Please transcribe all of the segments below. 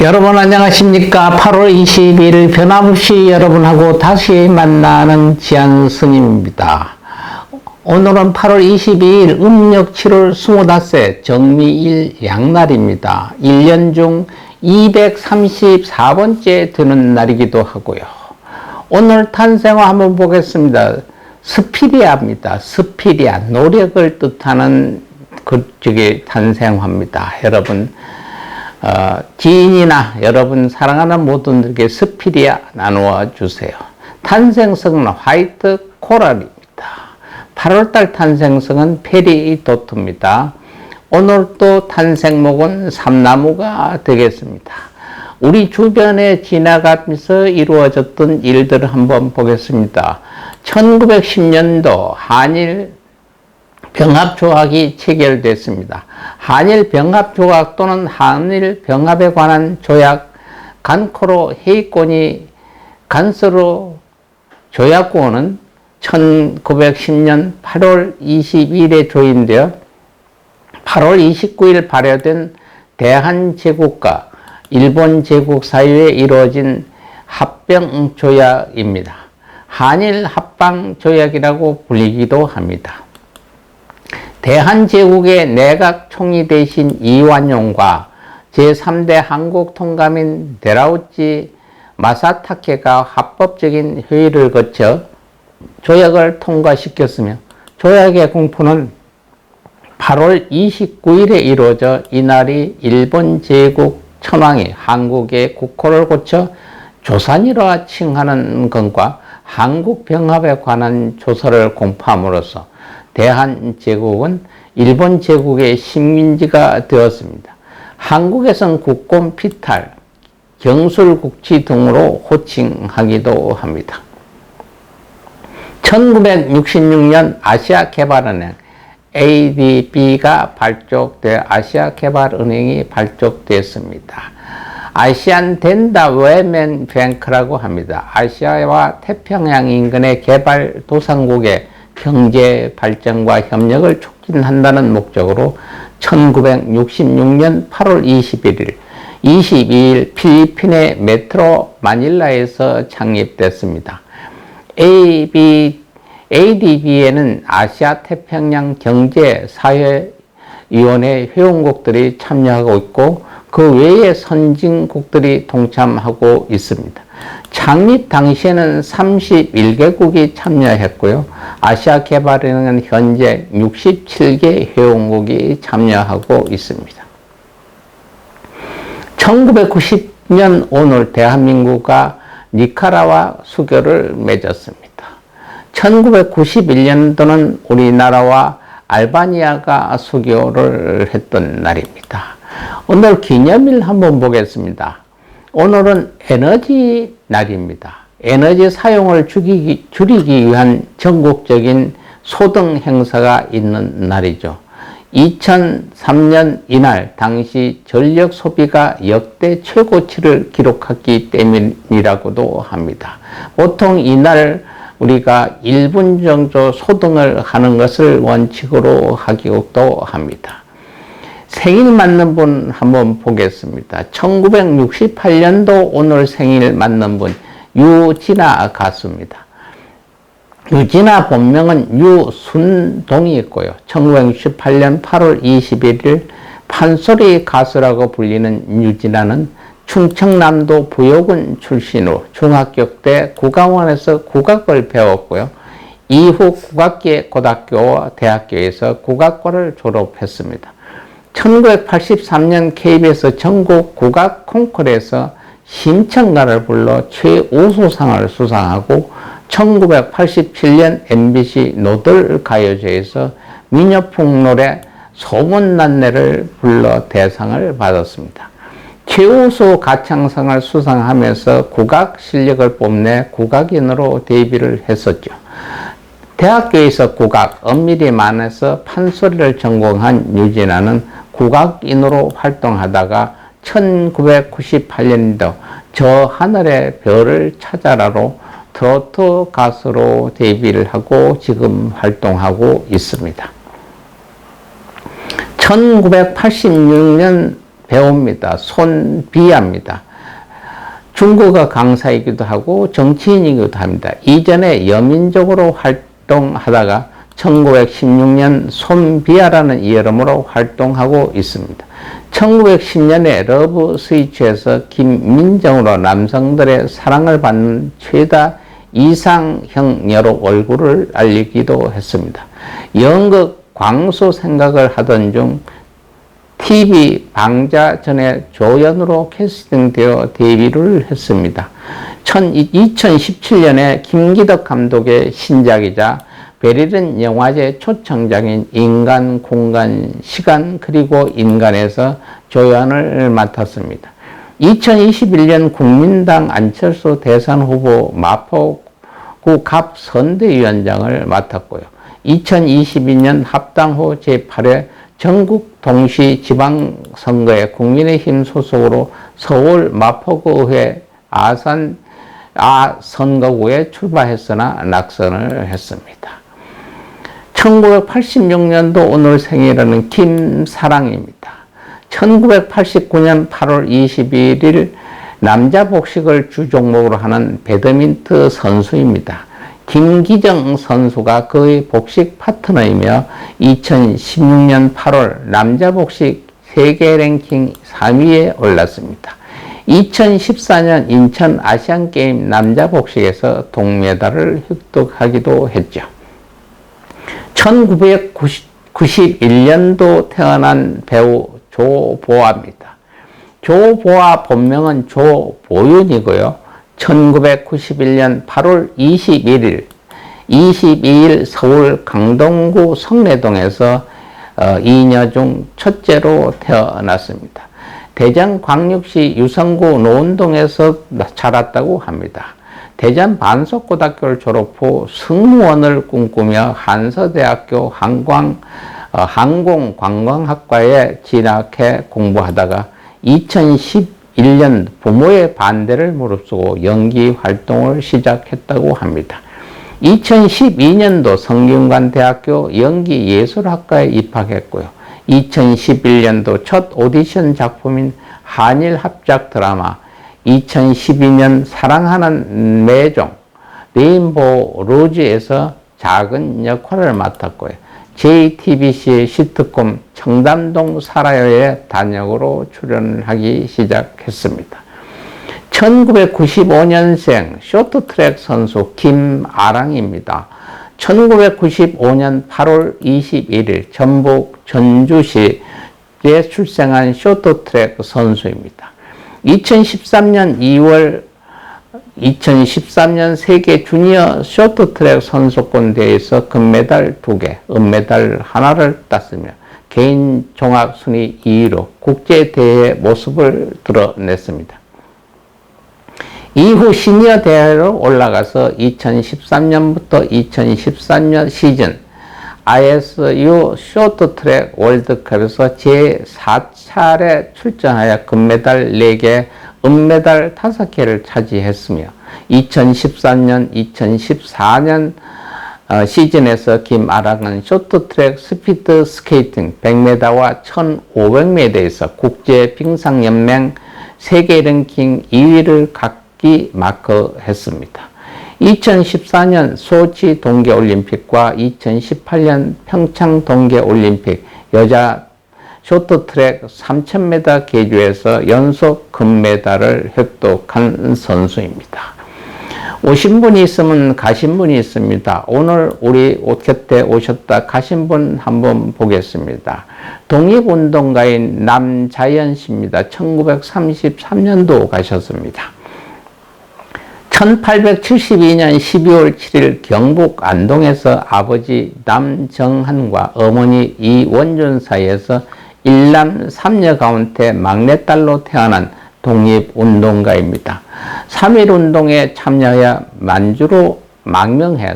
여러분 안녕하십니까? 8월 20일 변함없이 여러분하고 다시 만나는 지한 스님입니다. 오늘은 8월 22일 음력 7월 25세 정미일 양날입니다. 1년 중 234번째 드는 날이기도 하고요. 오늘 탄생화 한번 보겠습니다. 스피리아입니다. 스피리아, 노력을 뜻하는 그쪽의 탄생화입니다. 여러분 지인이나 여러분 사랑하는 모든들에게 스피리아 나누어 주세요. 탄생성은 화이트 코랄입니다. 8월달 탄생성은 페리도트입니다. 오늘 또 탄생목은 삼나무가 되겠습니다. 우리 주변에 지나가면서 이루어졌던 일들을 한번 보겠습니다. 1910년도 한일 병합조약이 체결됐습니다. 한일 병합조약 또는 한일 병합에 관한 조약, 간코로 회의권이 간서로 조약권은 1910년 8월 20일에 조인되어 8월 29일 발효된 대한제국과 일본 제국 사이에 이루어진 합병조약입니다. 한일 합방조약이라고 불리기도 합니다. 대한제국의 내각 총리 대신 이완용과 제3대 한국 통감인 데라우치 마사타케가 합법적인 회의를 거쳐 조약을 통과시켰으며 조약의 공포는 8월 29일에 이루어져 이날이 일본 제국 천황이 한국의 국호를 고쳐 조선이라 칭하는 것과 한국병합에 관한 조서를 공포함으로써 대한제국은 일본 제국의 식민지가 되었습니다. 한국에선 국권 피탈, 경술국지 등으로 호칭하기도 합니다. 1966년 아시아개발은행 ADB가 발족돼 아시아개발은행이 발족됐습니다. 아시안 덴다웨멘 뱅크라고 합니다. 아시아와 태평양 인근의 개발도상국의 경제 발전과 협력을 촉진한다는 목적으로 1966년 8월 22일 필리핀의 메트로 마닐라에서 창립됐습니다. ADB에는 아시아 태평양 경제사회위원회 회원국들이 참여하고 있고 그 외에 선진국들이 동참하고 있습니다. 창립 당시에는 31개국이 참여했고요. 아시아개발은행은 현재 67개 회원국이 참여하고 있습니다. 1990년 오늘 대한민국과 니카라와 수교를 맺었습니다. 1991년도는 우리나라와 알바니아가 수교를 했던 날입니다. 오늘 기념일 한번 보겠습니다. 오늘은 에너지 날입니다. 에너지 사용을 줄이기 위한 전국적인 소등 행사가 있는 날이죠. 2003년 이날 당시 전력 소비가 역대 최고치를 기록했기 때문이라고도 합니다. 보통 이날 우리가 1분 정도 소등을 하는 것을 원칙으로 하기도 합니다. 생일 맞는 분 한번 보겠습니다. 1968년도 오늘 생일 맞는 분 유진아 가수입니다. 유진아 본명은 유순동이 있고요. 1968년 8월 21일 판소리 가수라고 불리는 유진아는 충청남도 부여군 출신으로 중학교 때 국악원에서 국악을 배웠고요. 이후 국악계 고등학교와 대학교에서 국악과를 졸업했습니다. 1983년 KBS 전국 국악 콩쿠르에서 심청가를 불러 최우수상을 수상하고 1987년 MBC 노들가요제에서 민요풍 노래 소문난내를 불러 대상을 받았습니다. 최우수 가창상을 수상하면서 국악 실력을 뽐내 국악인으로 데뷔를 했었죠. 대학교에서 국악, 엄밀히만해서 판소리를 전공한 유진아는 국악인으로 활동하다가 1998년도 저 하늘의 별을 찾아라로 트로트 가수로 데뷔를 하고 지금 활동하고 있습니다. 1986년 배우입니다. 손비아입니다. 중국어 강사이기도 하고 정치인이기도 합니다. 이전에 여민족으로 활동하다가 1916년 손비아라는 이름으로 활동하고 있습니다. 1910년에 러브 스위치에서 김민정으로 남성들의 사랑을 받는 최다 이상형 여로 얼굴을 알리기도 했습니다. 연극 광수 생각을 하던 중 TV 방자전에 조연으로 캐스팅되어 데뷔를 했습니다. 2017년에 김기덕 감독의 신작이자 베를린 영화제 초청작인 인간, 공간, 시간 그리고 인간에서 조연을 맡았습니다. 2021년 국민당 안철수 대선 후보 마포구 갑 선대위원장을 맡았고요. 2022년 합당 후 제8회 전국 동시 지방선거에 국민의힘 소속으로 서울 마포구의회 아산 선거구에 출마했으나 낙선을 했습니다. 1986년도 오늘 생일하는 김사랑입니다. 1989년 8월 21일 남자 복식을 주 종목으로 하는 배드민턴 선수입니다. 김기정 선수가 그의 복식 파트너이며 2016년 8월 남자 복식 세계 랭킹 3위에 올랐습니다. 2014년 인천 아시안게임 남자 복식에서 동메달을 획득하기도 했죠. 1991년도 태어난 배우 조보아입니다. 조보아 본명은 조보윤이고요. 1991년 8월 22일 서울 강동구 성내동에서 이녀 중 첫째로 태어났습니다. 대전광역시 유성구 노원동에서 자랐다고 합니다. 대전 반석고등학교를 졸업 후 승무원을 꿈꾸며 한서대학교 항공관광학과에 진학해 공부하다가 2011년 부모의 반대를 무릅쓰고 연기 활동을 시작했다고 합니다. 2012년도 성균관대학교 연기예술학과에 입학했고요. 2011년도 첫 오디션 작품인 한일 합작 드라마 2012년 사랑하는 매종 레인보우 루즈에서 작은 역할을 맡았고요. JTBC의 시트콤 청담동 살아요에 단역으로 출연하기 시작했습니다. 1995년생 쇼트트랙 선수 김아랑입니다. 1995년 8월 21일 전북 전주시에 출생한 쇼트트랙 선수입니다. 2013년 세계 주니어 쇼트트랙 선수권 대회에서 금메달 2개, 은메달 1를 땄으며 개인 종합 순위 2위로 국제 대회 모습을 드러냈습니다. 이후 시니어 대회로 올라가서 2013년부터 2014년 시즌 ISU 쇼트트랙 월드컵에서 제4차례 출전하여 금메달 4개, 은메달 5개를 차지했으며 2013년, 2014년 시즌에서 김아랑은 쇼트트랙 스피드 스케이팅 100m와 1500m에서 국제 빙상연맹 세계 랭킹 2위를 각기 마크했습니다. 2014년 소치 동계올림픽과 2018년 평창 동계올림픽 여자 쇼트트랙 3000m 계주에서 연속 금메달을 획득한 선수입니다. 오신 분이 있으면 가신 분이 있습니다. 오늘 우리 옷 곁에 오셨다 가신 분 한번 보겠습니다. 독립운동가인 남자연 씨입니다. 1933년도 가셨습니다. 1872년 12월 7일 경북 안동에서 아버지 남정한과 어머니 이원준 사이에서 일남 삼녀 가운데 막내딸로 태어난 독립운동가입니다. 3.1운동에 참여하여 만주로 망명해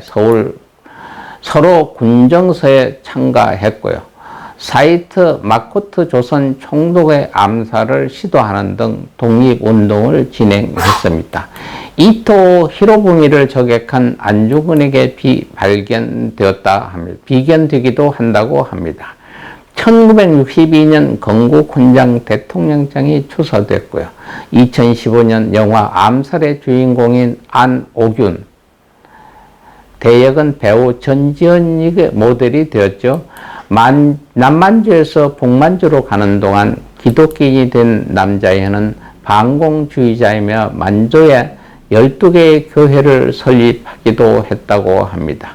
서로 군정서에 참가했고요. 사이트 마코트 조선 총독의 암살을 시도하는 등 독립운동을 진행했습니다. 이토 히로부미를 저격한 안중근에게 비견되기도 한다고 합니다. 1962년 건국 훈장 대통령장이 추서됐고요. 2015년 영화 암살의 주인공인 안옥윤, 대역은 배우 전지현이 모델이 되었죠. 남만주에서 북만주로 가는 동안 기독교인이 된 남자애는 반공주의자이며 만주에 12개의 교회를 설립하기도 했다고 합니다.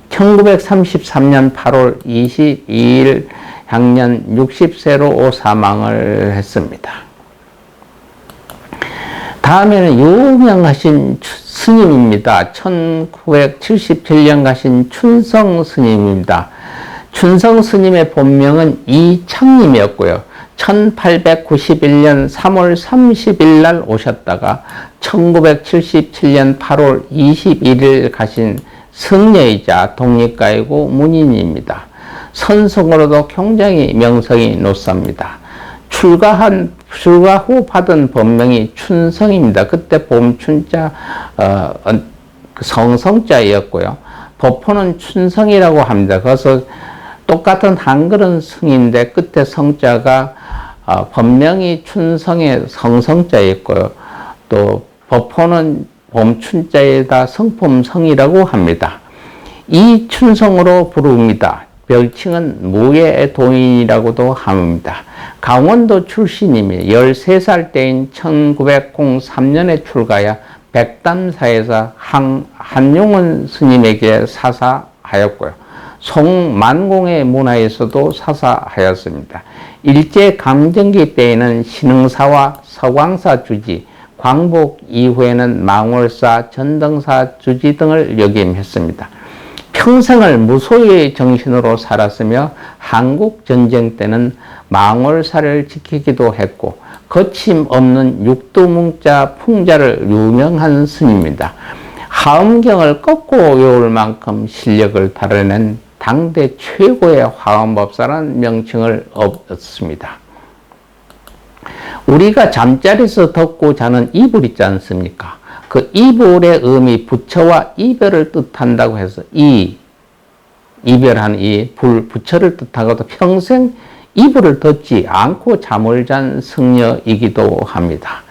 1933년 8월 22일 향년 60세로 사망을 했습니다. 다음에는 유명하신 스님입니다. 1977년 가신 춘성 스님입니다. 춘성 스님의 본명은 이창님이었고요. 1891년 3월 30일 날 오셨다가 1977년 8월 21일 가신 성녀이자 독립가이고 문인입니다. 선성으로도 굉장히 명성이 높습니다. 출가 후 받은 법명이 춘성입니다. 그때 봄춘자, 성성자였고요. 법포는 춘성이라고 합니다. 그래서 똑같은 한글은 성인데 끝에 성자가 법명이 춘성의 성성자였고요. 또 법포는 봄춘자에다 성품성이라고 합니다. 이 춘성으로 부릅니다. 별칭은 무예의 도인이라고도 합니다. 강원도 출신이며 13살 때인 1903년에 출가하여 백담사에서 한용운 스님에게 사사하였고요. 송만공의 문화에서도 사사하였습니다. 일제강점기 때에는 신흥사와 서광사 주지, 광복 이후에는 망월사, 전등사 주지 등을 역임했습니다. 평생을 무소유의 정신으로 살았으며 한국전쟁 때는 망월사를 지키기도 했고 거침없는 육두문자 풍자를 유명한 스님입니다. 화엄경을 꺾고 외울 만큼 실력을 드러낸 당대 최고의 화엄법사라는 명칭을 얻었습니다. 우리가 잠자리에서 덮고 자는 이불 있지 않습니까? 그 이불의 의미 부처와 이별을 뜻한다고 해서 이별한 부처를 뜻하고도 평생 이불을 덮지 않고 잠을 잔 승려이기도 합니다.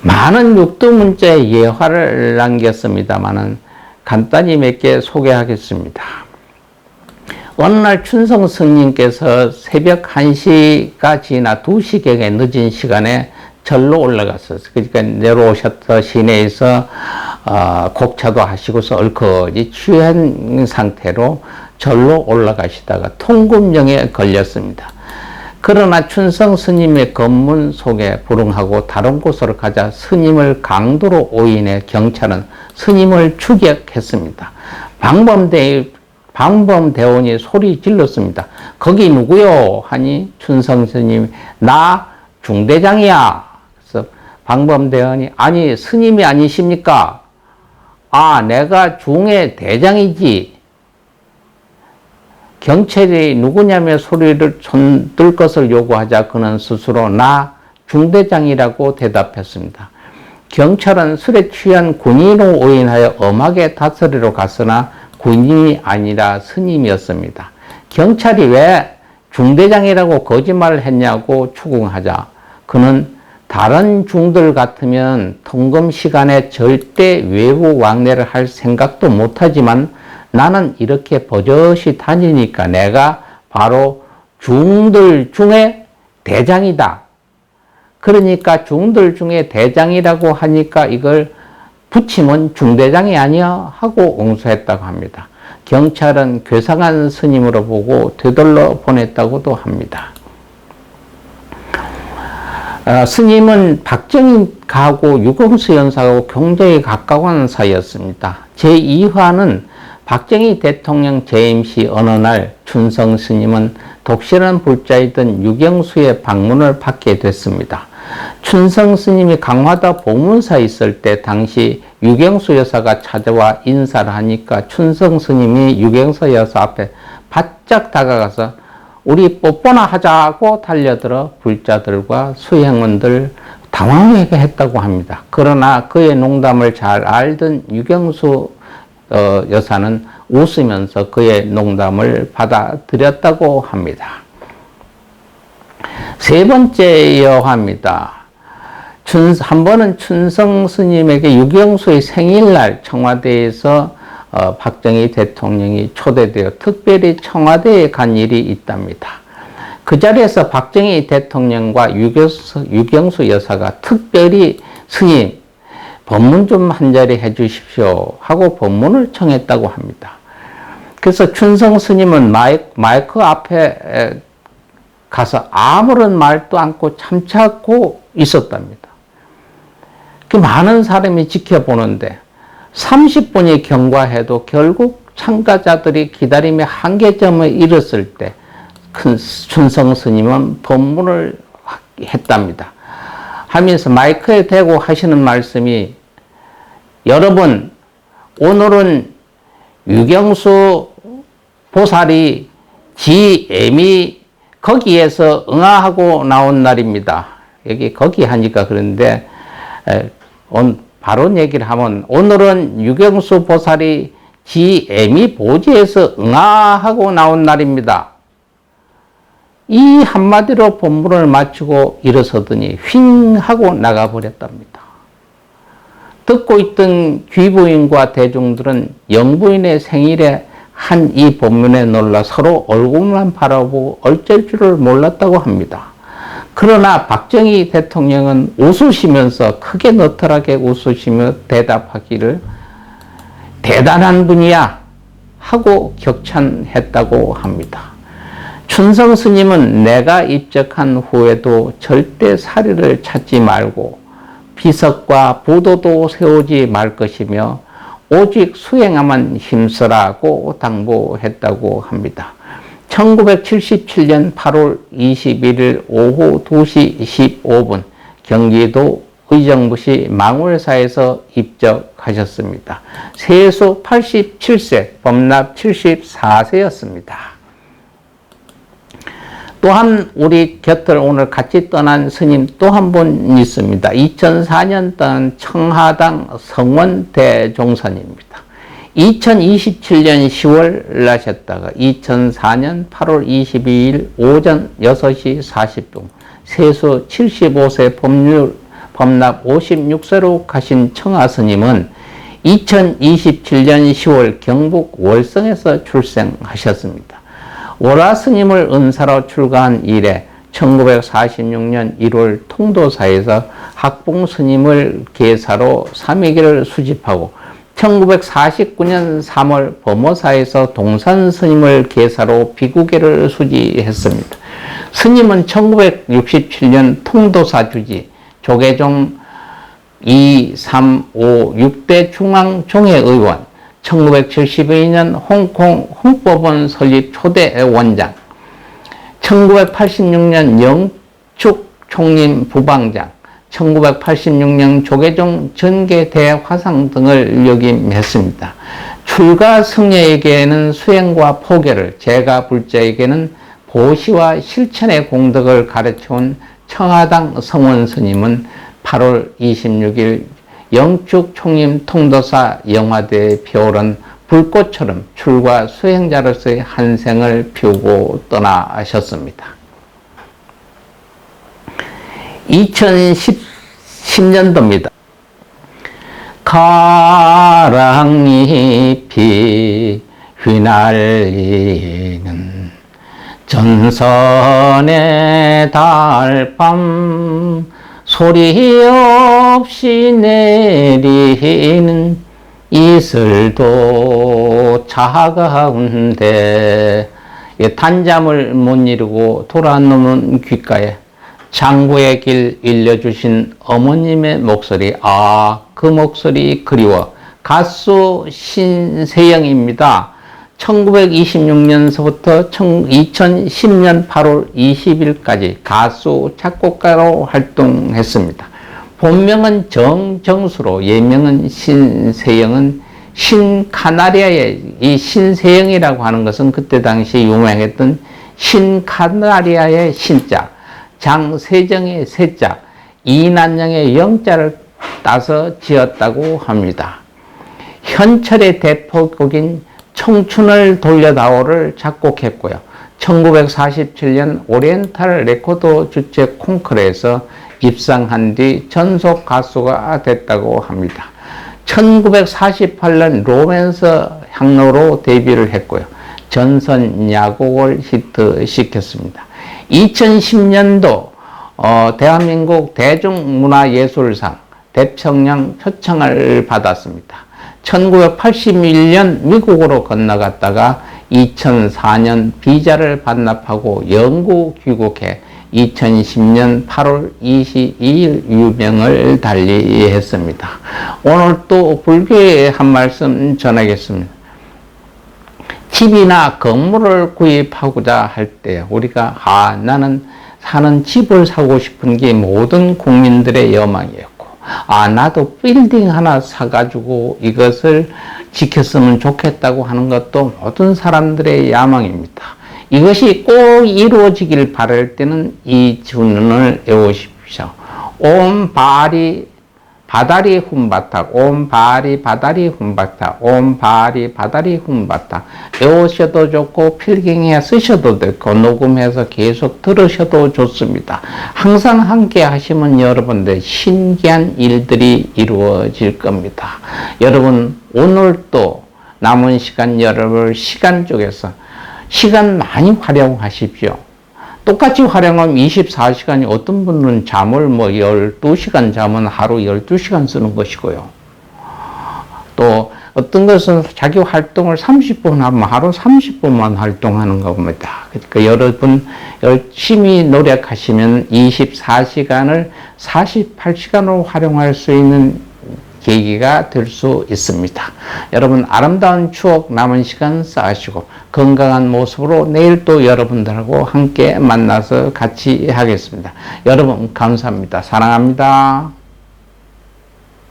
많은 육두문자의 예화를 남겼습니다만은 간단히 몇 개 소개하겠습니다. 어느 날 춘성 스님께서 새벽 1시가 지나 2시경에 늦은 시간에 절로 올라갔어요. 그러니까 내려오셨던 시내에서 곡차도 하시고서 얼컷이 취한 상태로 절로 올라가시다가 통금령에 걸렸습니다. 그러나 춘성 스님의 검문 속에 불응하고 다른 곳으로 가자 스님을 강도로 오인해 경찰은 스님을 추격했습니다. 방범대원이 소리 질렀습니다. 거기 누구요? 하니 춘성 스님이 나 중대장이야. 그래서 방범대원이 아니 스님이 아니십니까? 아 내가 중의 대장이지. 경찰이 누구냐며 소리를 들 것을 요구하자 그는 스스로 나 중대장이라고 대답했습니다. 경찰은 술에 취한 군인으로 오인하여 엄하게 다스리러 갔으나 군인이 아니라 스님이었습니다. 경찰이 왜 중대장이라고 거짓말을 했냐고 추궁하자 그는 다른 중들 같으면 통금 시간에 절대 외부 왕래를 할 생각도 못하지만 나는 이렇게 버젓이 다니니까 내가 바로 중들 중에 대장이다. 그러니까 중들 중에 대장이라고 하니까 이걸 붙이면 중대장이 아니야 하고 옹수했다고 합니다. 경찰은 괴상한 스님으로 보고 되돌려 보냈다고도 합니다. 스님은 박정희하고 유경수 연사하고 굉장히 가까운 사이였습니다. 제2화는 박정희 대통령 재임 시 어느 날 춘성 스님은 독실한 불자이던 유경수의 방문을 받게 됐습니다. 춘성 스님이 강화도 보문사에 있을 때 당시 유경수 여사가 찾아와 인사를 하니까 춘성 스님이 유경수 여사 앞에 바짝 다가가서 우리 뽀뽀나 하자고 달려들어 불자들과 수행원들 당황하게 했다고 합니다. 그러나 그의 농담을 잘 알던 유경수 여사는 웃으면서 그의 농담을 받아들였다고 합니다. 세 번째 여화입니다. 한 번은 춘성 스님에게 유경수의 생일날 청와대에서 박정희 대통령이 초대되어 특별히 청와대에 간 일이 있답니다. 그 자리에서 박정희 대통령과 유경수 여사가 특별히 스님 법문 좀 한 자리 해주십시오 하고 법문을 청했다고 합니다. 그래서 춘성 스님은 마이크 앞에 가서 아무런 말도 않고 참고 있었답니다. 그 많은 사람이 지켜보는데 30분이 경과해도 결국 참가자들이 기다림의 한계점에 이르렀을 때 큰 춘성 스님은 법문을 했답니다. 하면서 마이크에 대고 하시는 말씀이, 여러분, 오늘은 유경수 보살이 지애미 거기에서 응하하고 나온 날입니다. 여기 거기 하니까 그런데 바로 얘기를 하면, 오늘은 유경수 보살이 지애미 보지에서 응하하고 나온 날입니다. 이 한마디로 본문을 마치고 일어서더니 휙 하고 나가버렸답니다. 듣고 있던 귀부인과 대중들은 영부인의 생일에 한 이 본문에 놀라 서로 얼굴만 바라보고 어쩔 줄을 몰랐다고 합니다. 그러나 박정희 대통령은 웃으시면서 크게 너털하게 웃으시며 대답하기를 대단한 분이야 하고 격찬했다고 합니다. 춘성 스님은 내가 입적한 후에도 절대 사리를 찾지 말고 비석과 부도도 세우지 말 것이며 오직 수행에만 힘쓰라고 당부했다고 합니다. 1977년 8월 21일 오후 2시 15분 경기도 의정부시 망울사에서 입적하셨습니다. 세수 87세, 법납 74세였습니다. 또한 우리 곁을 오늘 같이 떠난 스님 또 한 분 있습니다. 2004년 떠난 청하당 성원 대종선입니다. 2027년 10월 나셨다가 2004년 8월 22일 오전 6시 40분 세수 75세 법납 56세로 가신 청하스님은 2027년 10월 경북 월성에서 출생하셨습니다. 월화스님을 은사로 출가한 이래 1946년 1월 통도사에서 학봉스님을 계사로 삼위기를 수집하고 1949년 3월 범어사에서 동산스님을 계사로 비구계를 수지했습니다. 스님은 1967년 통도사 주지 조계종 2, 3, 5, 6대 중앙종회의원, 1972년 홍콩 헌법원 설립 초대 원장, 1986년 영축 총림 부방장, 1986년 조계종 전계대 화상 등을 역임했습니다. 출가 승려에게는 수행과 포교를, 제가 불자에게는 보시와 실천의 공덕을 가르쳐온 청하당 성원 스님은 8월 26일 영축 총림 통도사 영화대에 피어오른 불꽃처럼 출가 수행자로서의 한 생을 피우고 떠나셨습니다. 2010년도입니다. 가랑잎이 휘날리는 전선의 달밤 소리 없이 내리는 이슬도 차가운데 단잠을 못 이루고 돌아놓는 귓가에 장구의 길 일려주신 어머님의 목소리, 그 목소리 그리워. 가수 신세영입니다. 1926년서부터 2010년 8월 20일까지 가수 작곡가로 활동했습니다. 본명은 정정수로 예명은 신세영은 신카나리아의 이 신세영이라고 하는 것은 그때 당시 유명했던 신카나리아의 신자, 장세정의 세자, 이난영의 영자를 따서 지었다고 합니다. 현철의 대표곡인 청춘을 돌려다오를 작곡했고요. 1947년 오리엔탈 레코드 주최 콩쿠르에서 입상한 뒤 전속 가수가 됐다고 합니다. 1948년 로맨서 향로로 데뷔를 했고요. 전선 야곡을 히트시켰습니다. 2010년도 대한민국 대중문화예술상 대청량 표창을 받았습니다. 1981년 미국으로 건너갔다가 2004년 비자를 반납하고 영구 귀국해 2010년 8월 22일 유명을 달리했습니다. 오늘 또 불교의 한 말씀 전하겠습니다. 집이나 건물을 구입하고자 할 때 우리가 나는 사는 집을 사고 싶은 게 모든 국민들의 여망이었고 나도 빌딩 하나 사가지고 이것을 지켰으면 좋겠다고 하는 것도 모든 사람들의 야망입니다. 이것이 꼭 이루어지길 바랄 때는 이 주문을 외우십시오. 옴 바다리 훔바타, 옴 바다리 훔바타, 옴 바다리 훔바타. 외우셔도 좋고 필경에 쓰셔도 되고 녹음해서 계속 들으셔도 좋습니다. 항상 함께 하시면 여러분들 신기한 일들이 이루어질 겁니다. 여러분 오늘 또 남은 시간 여러분 시간 쪽에서 시간 많이 활용하십시오. 똑같이 활용하면 24시간이 어떤 분은 잠을 12시간 자면 하루 12시간 쓰는 것이고요. 또 어떤 것은 자기 활동을 30분 하면 하루 30분만 활동하는 겁니다. 그러니까 여러분 열심히 노력하시면 24시간을 48시간으로 활용할 수 있는 계기가 될 수 있습니다. 여러분 아름다운 추억 남은 시간 쌓으시고 건강한 모습으로 내일 또 여러분들하고 함께 만나서 같이 하겠습니다. 여러분 감사합니다. 사랑합니다.